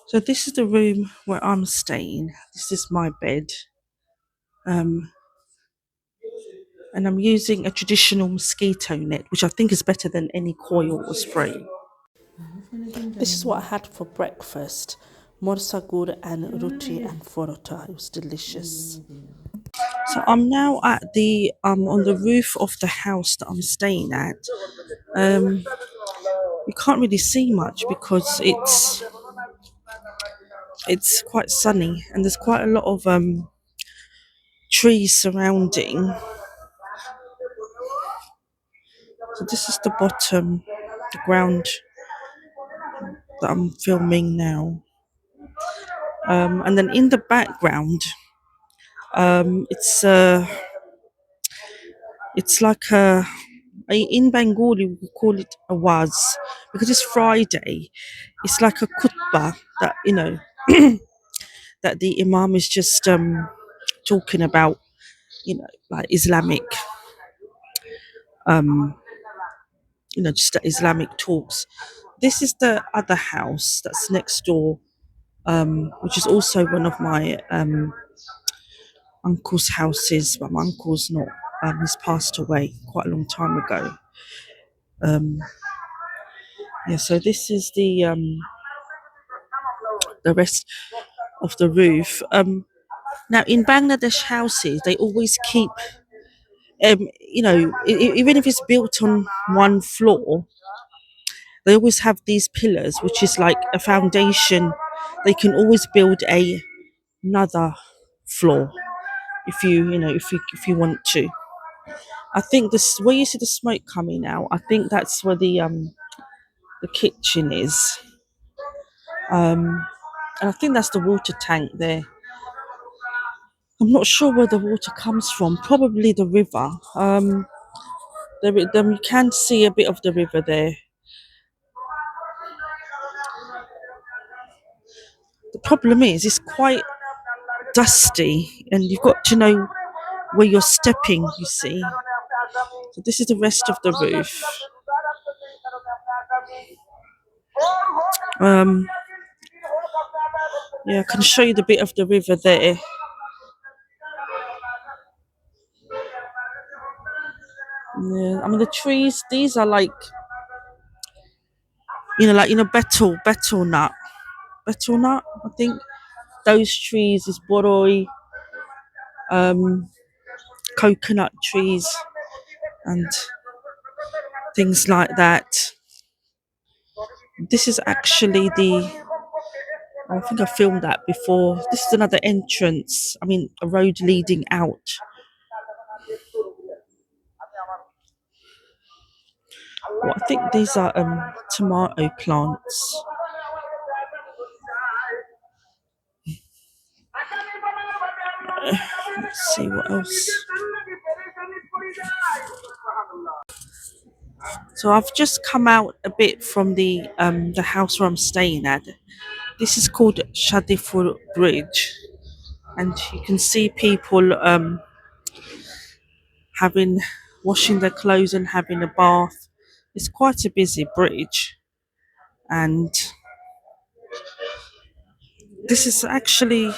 So this is the room where I'm staying. This is my bed. Um, and I'm using a traditional mosquito net, which I think is better than any coil or spray. This is what I had for breakfast. Morsagur and roti and forota. It was delicious. So I'm now at the on the roof of the house that I'm staying at. Um, you can't really see much because it's quite sunny and there's quite a lot of trees surrounding. So this is the bottom, the ground that I'm filming now. And then in the background, it's like in Bengali we call it a waz because it's Friday. It's like a khutbah that that the imam is just talking about, like Islamic, um, just the Islamic talks. This is the other house that's next door, which is also one of my uncle's houses, but my uncle's not. He's passed away quite a long time ago. Um, yeah, so this is the rest of the roof. Now in Bangladesh houses, they always keep, even if it's built on one floor, they always have these pillars, which is like a foundation. They can always build another floor if if you want to. I think this where you see the smoke coming out. I think that's where the kitchen is, and I think that's the water tank there. I'm not sure where the water comes from. Probably the river. There you can see a bit of the river there. The problem is it's quite dusty, and you've got to know where you're stepping. You see. So this is the rest of the roof. Um, yeah, I can show you the bit of the river there. Yeah, I mean the trees. These are like betel nut. I think those trees is boroi, um, coconut trees, and things like that. This is actually I think I filmed that before. This is another entrance. I mean, a road leading out. Well, I think these are tomato plants. Let's see what else. So I've just come out a bit from the house where I'm staying at. This is called Shadipur Bridge, and you can see people having washing their clothes and having a bath. It's quite a busy bridge, and this is actually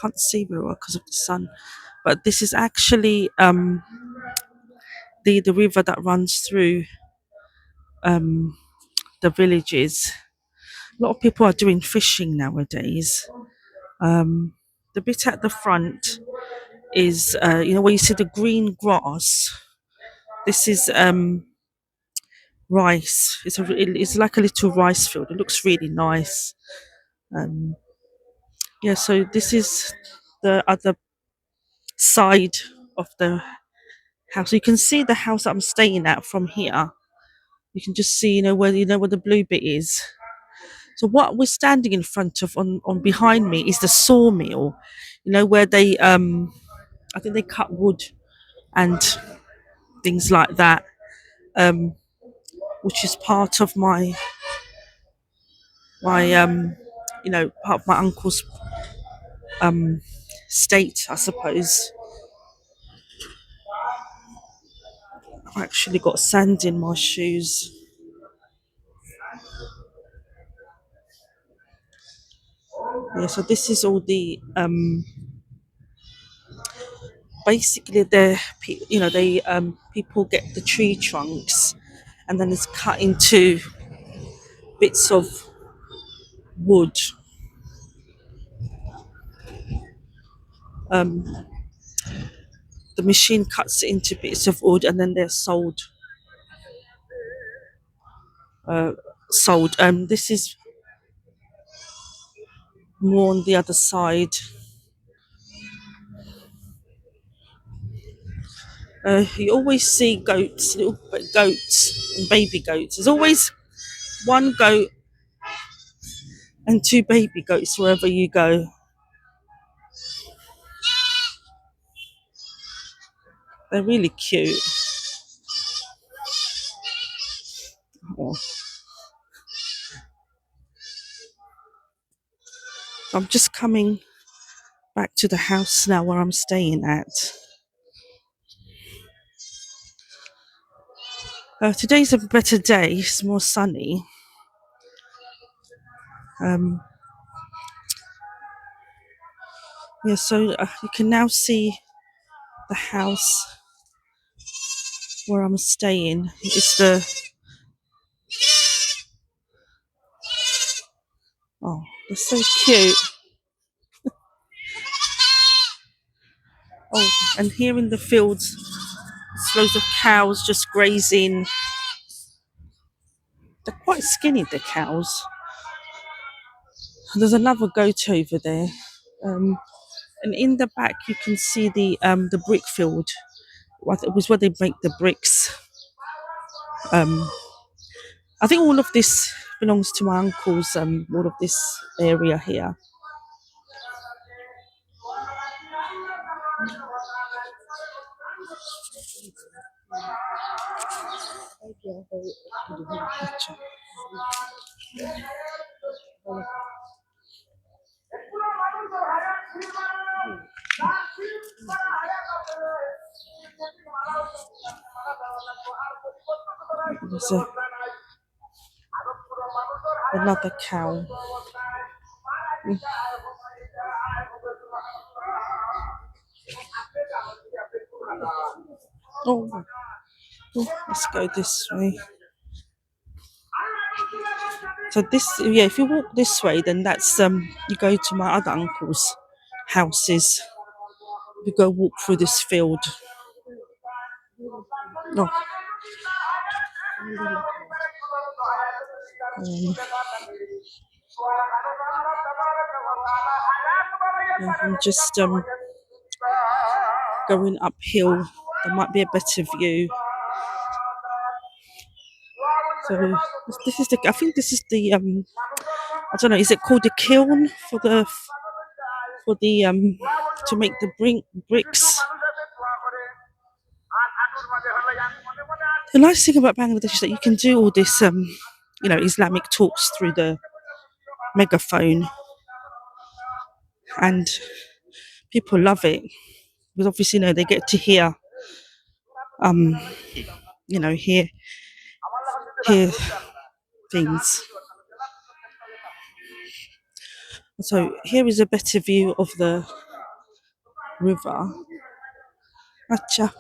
can't see very well because of the sun, but this is actually the river that runs through um, the villages. A lot of people are doing fishing nowadays. The bit at the front is, where you see the green grass. This is rice. It's like a little rice field. It looks really nice. Um, yeah, so this is the other side of the house. So you can see the house that I'm staying at from here. You can just see, where the blue bit is. So what we're standing in front of on behind me is the sawmill, where they I think they cut wood and things like that, um, which is part of my part of my uncle's um state, I suppose. I've actually got sand in my shoes. Yeah, so this is all the basically the they people get the tree trunks and then it's cut into bits of wood. Um, the machine cuts it into bits of wood and then they're sold. This is more on the other side. You always see goats, little goats and baby goats. There's always one goat and two baby goats wherever you go. They're really cute. Oh. I'm just coming back to the house now where I'm staying at. Today's a better day. It's more sunny. Um, yeah, so you can now see the house where I'm staying. It's the oh, they're so cute. Oh, and here in the fields, there's loads of cows just grazing. They're quite skinny, the cows. There's another goat over there. Um, and in the back, you can see the brick field. It was where they make the bricks. Um, I think all of this belongs to my uncle's. All of this area here. There's another cow. Oh, let's go this way. So this, yeah, if you walk this way, then that's you go to my other uncle's houses. You go walk through this field. No, yeah, I'm just going uphill. There might be a better view. So this is the. I think this is the. I don't know. Is it called a kiln for the to make the bricks? The nice thing about Bangladesh is that you can do all this, Islamic talks through the megaphone, and people love it because obviously, they get to hear, um, hear hear things. So here is a better view of the river. Acha.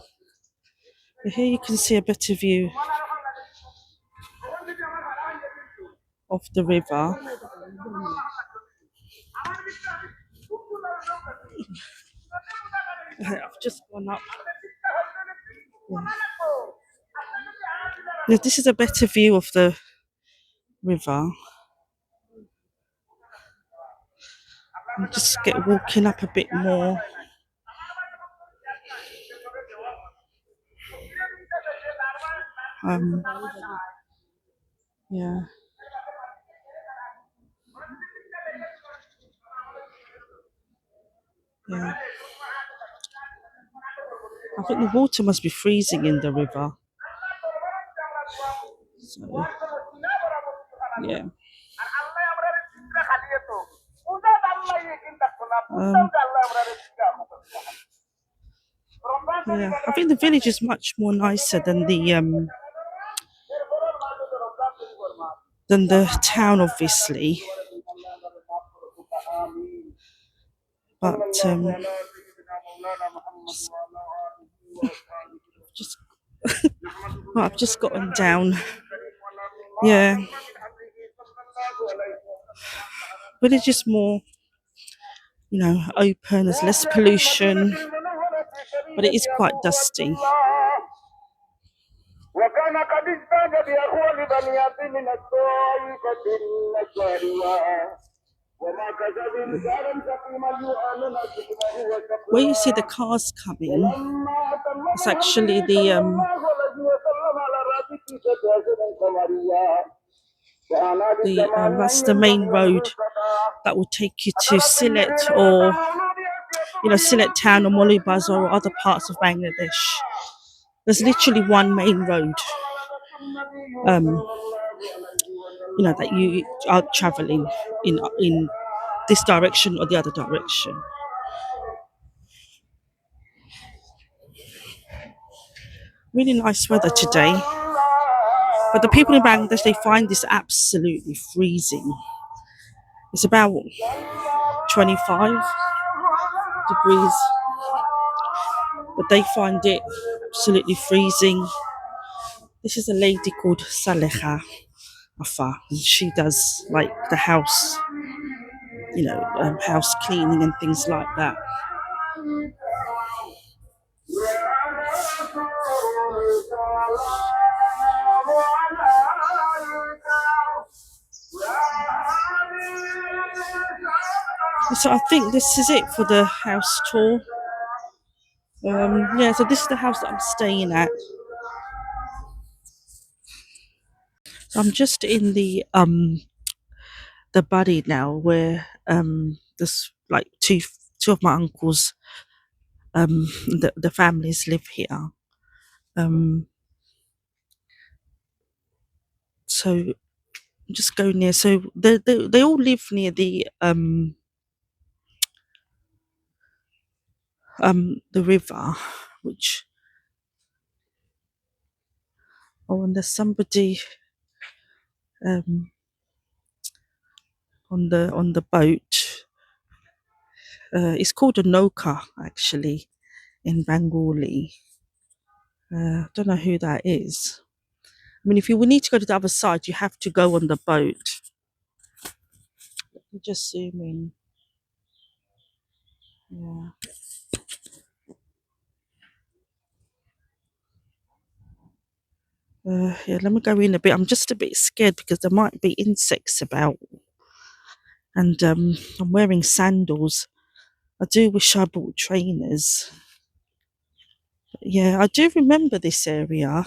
Here you can see a better view of the river. I've just gone up. Yeah. Now, this is a better view of the river. I'll just get walking up a bit more. Um, yeah. Yeah. I think the water must be freezing in the river. So, yeah. Um, yeah. I think the village is much more nicer than the town, obviously. But just well, I've just gotten down. Yeah, but it's just more, open. There's less pollution, but it is quite dusty. Where you see the cars coming, it's actually that's the main road that will take you to Sylhet, or Sylhet town, or Molibaz, or other parts of Bangladesh. There's literally one main road, that you are travelling in this direction or the other direction. Really nice weather today, but the people in Bangladesh, they find this absolutely freezing. It's about 25 degrees, but they find it absolutely freezing. This is a lady called Saleha Afa, and she does like the house, house cleaning and things like that. So I think this is it for the house tour. So this is the house that I'm staying at. I'm just in the bari now, where there's like two of my uncles, the families live here. So I'm just going near. So they all live near the river, which and there's somebody on the boat. It's called a noka, actually, in Bengali. I don't know who that is. I mean, if you would need to go to the other side, you have to go on the boat. Let me just zoom in. Yeah. Let me go in a bit. I'm just a bit scared because there might be insects about, and I'm wearing sandals. I do wish I bought trainers. But yeah, I do remember this area.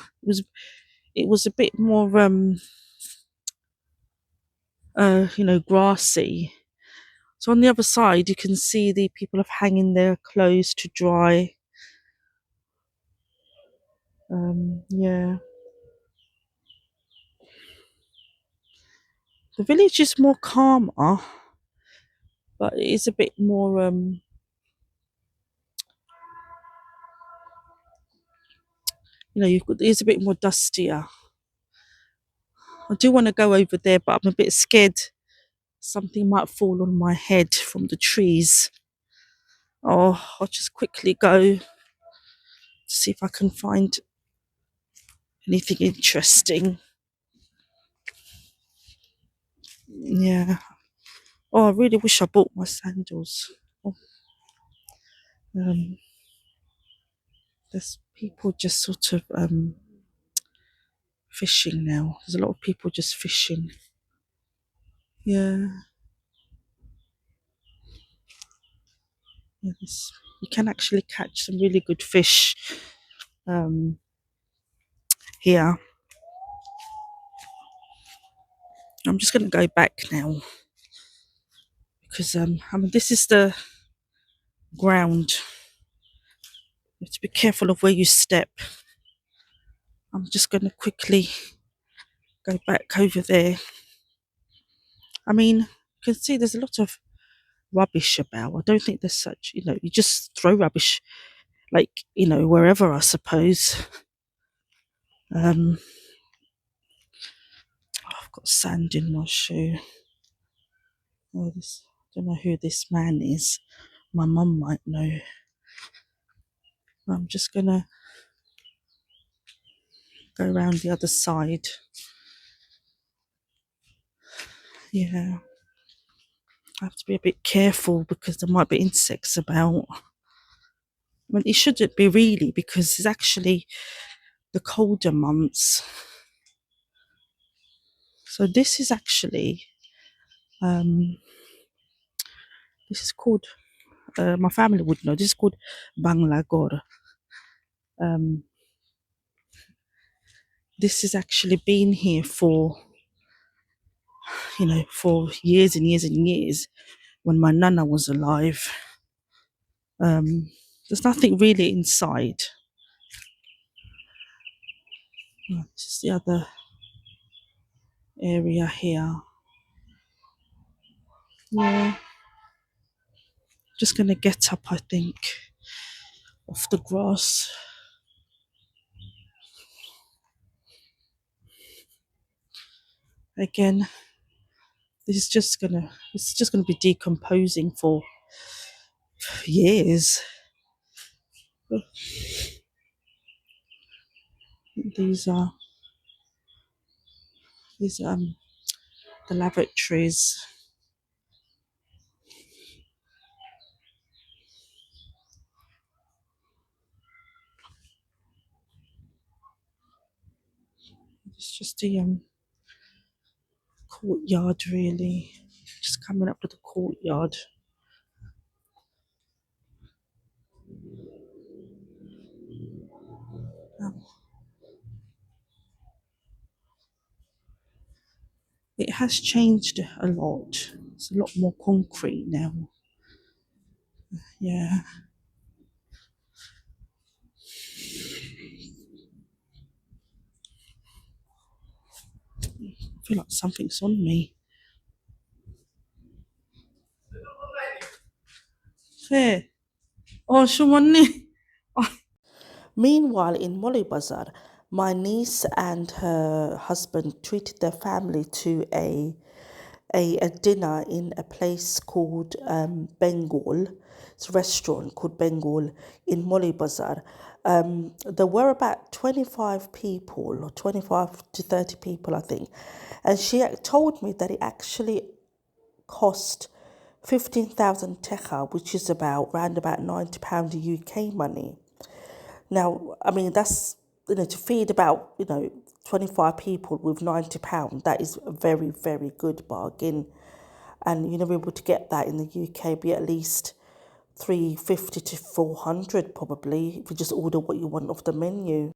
It was a bit more grassy. So on the other side, you can see the people have hanging their clothes to dry. Yeah. The village is more calmer, but it is a bit more it's a bit more dustier. I do want to go over there, but I'm a bit scared something might fall on my head from the trees. Oh, I'll just quickly go to see if I can find anything interesting. Yeah. Oh, I really wish I bought my sandals. Oh. There's people just sort of fishing now. There's a lot of people just fishing. Yeah. Yes. You can actually catch some really good fish here. I'm just going to go back now because this is the ground. You have to be careful of where you step. I'm just going to quickly go back over there. I mean, you can see there's a lot of rubbish about. I don't think there's such, you just throw rubbish wherever, I suppose. I've got sand in my shoe. I don't know who this man is. My mum might know. I'm just gonna go around the other side. Yeah, I have to be a bit careful because there might be insects about. Well, it shouldn't be really because it's actually the colder months. So this is actually um, this is called. My family would know. This is called Banglagor. Um, this has actually been here for for years and years and years. When my nana was alive, there's nothing really inside. This is the other area here. Yeah, just gonna get up, I think, off the grass. Again, this is just gonna be decomposing for years. These are the lavatories. It's just the courtyard, really. Just coming up to the courtyard. Um, it has changed a lot. It's a lot more concrete now. Yeah, I feel like something's on me. Hey, oh, Shumani. Meanwhile, in Molly Bazar, my niece and her husband treated their family to a dinner in a place called Bengal. It's a restaurant called Bengal in Molly Bazar. There were about 25 people, or 25 to 30 people, I think. And she told me that it actually cost 15,000 techa, which is round about £90 UK money. Now, I mean, that's, to feed about, 25 people with £90, that is a very, very good bargain. And you're never able to get that in the UK, be at least 350 to 400 probably, if you just order what you want off the menu.